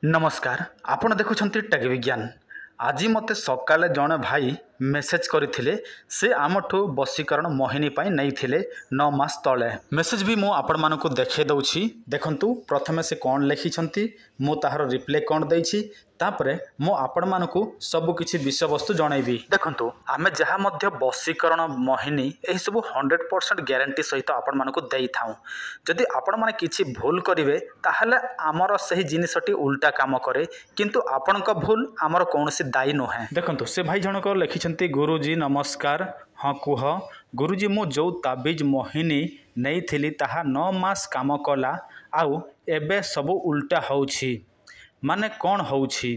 नमस्कार आपण देखुछंती टेक विज्ञान। आज मते सकाले जणे भाई मेसेज करथिले से आमठू बसीकरण मोहिनी पाई नहीं थिले 9 मास तले। मेसेज भी मु आपण मानको देखे दउछि। देखंतु प्रथमे से कोन लिखिछंती मु ताहार रिप्लाई कोन दैछि तापरे मु आपण मानको सब किछि विषय वस्तु जणैबी। देखंतु आमे जहा मध्य बसीकरण मोहिनी एही सब 100% ग्यारंटी सहित आपण मानको देई थाउ। जदि आपण माने किछि भूल करिवे ताहले आमर सही जिनिसटी उल्टा काम करे, किंतु आपणक भूल आमर कोनोसी दायी नोहे। देखंतु से भाई जनक लिखिछंती गुरुजी नमस्कार। हाँ कुह गुरुजी मु जो ताबिज मोहिनी नहीं थिली ताहा 9 मास काम कला आउ एबे सब उल्टा होउछि। माने कौन होउछि?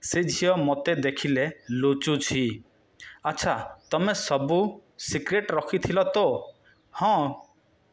से झियो मते देखिले लुचुछि। अच्छा तमे सबू सिक्रेट रखिथिल तो? हाँ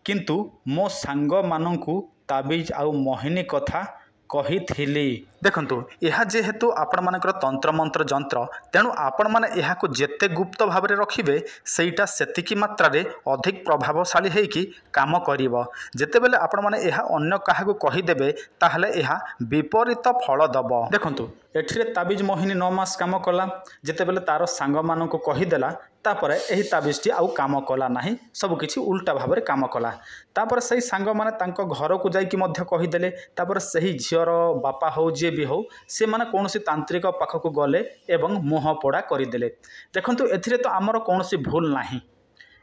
किंतु मो सांग मानंकु ताबिज आउ मोहिनी कथा कहिथिली। देखंतु यह जेहेतु आपण मानकर तंत्र मंत्र जंत्र तेणु आपण माने यहाकु जेते गुप्त भाव में रखिबे सेटा सेतिकी मात्रा रे अधिक प्रभावशाली हेकी काम करिवो। जेतेबेले आपण माने यह अन्य काहाकु कहिदेबे ताहले यह विपरीत फल दबो। देखंतु एठिरे ताबिज मोहिनी 9 मास काम कला, जेतेबेले तार सांग मानंकु कहिदेला तापरे एही ताबिजटी आउ काम कला नाही, सब किछि उल्टा भाव में काम कला। तापर सही सांग माने तांको घर को जाई कि मध्य कहिदेले। तापर सही झियर बापा हो जे भी हो से माने कोनोसी तांत्रिक पाखक गले एवं मुह पोड़ा करदेले। देखंतु एथिरे तो आमर कोनोसी भूल नाही।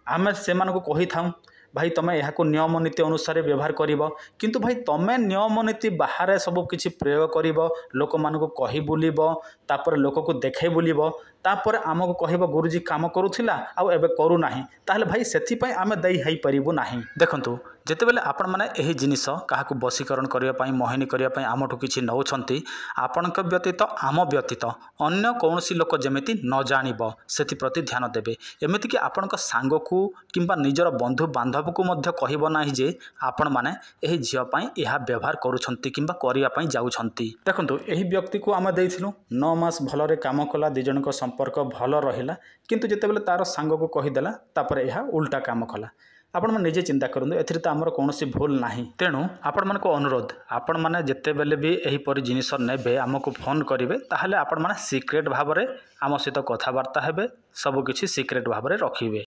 आमे से मानको कहि थाउ भाई तमे यहाको नियम नीति अनुसार व्यवहार करिवो, किंतु भाई तमे नियम नीति बाहर सब किछि प्रयोग करिवो, लोक मानको कहि बुलिवो, तापर लोक को देखै बुलिवो, तापर आमको कहबो गुरुजी काम करूथिला आ एबे करू नाही, ताहले भाई सेथि पय आमे दई हई परिबो नाही। देखंतु जेतेबेले आपण माने एही जिनिस काहाकू बसीकरण करिया पय मोहिनी करिया पय आमठू किछि नउछंती, आपणक व्यतीत आम व्यतीत अन्य कौनसी लोक जेमिति न जानिबो सेथि प्रति ध्यान देबे। एमिति कि आपणक सांगकू किंबा निजर बंधु बांधव को मध्य कहबो नाही जे आपण माने एही झियो पय एहा व्यवहार करूछंती किंबा करिया पय जाउछंती। देखंतु एही व्यक्ति को आमे देइथिलु 9 मास भलरे काम कला, दि जनक संपर्क भल रहिला, किंतु जेतेबेले तार सांग को कहिदेला तापर एहा उल्टा काम कला। आपण माने निजे चिंता करंतु, एथिरे तो आमर कोनोसी भूल नाही। तेणु आपण मानको अनुरोध, आपण माने जेतेबेले भी एही परि जिनिस नेबे हमको फोन करिवे ताहले आपण माने सीक्रेट भाव में आम सहित कथबार्ता हेबे, सब किछि सीक्रेट भाव में रखिबे।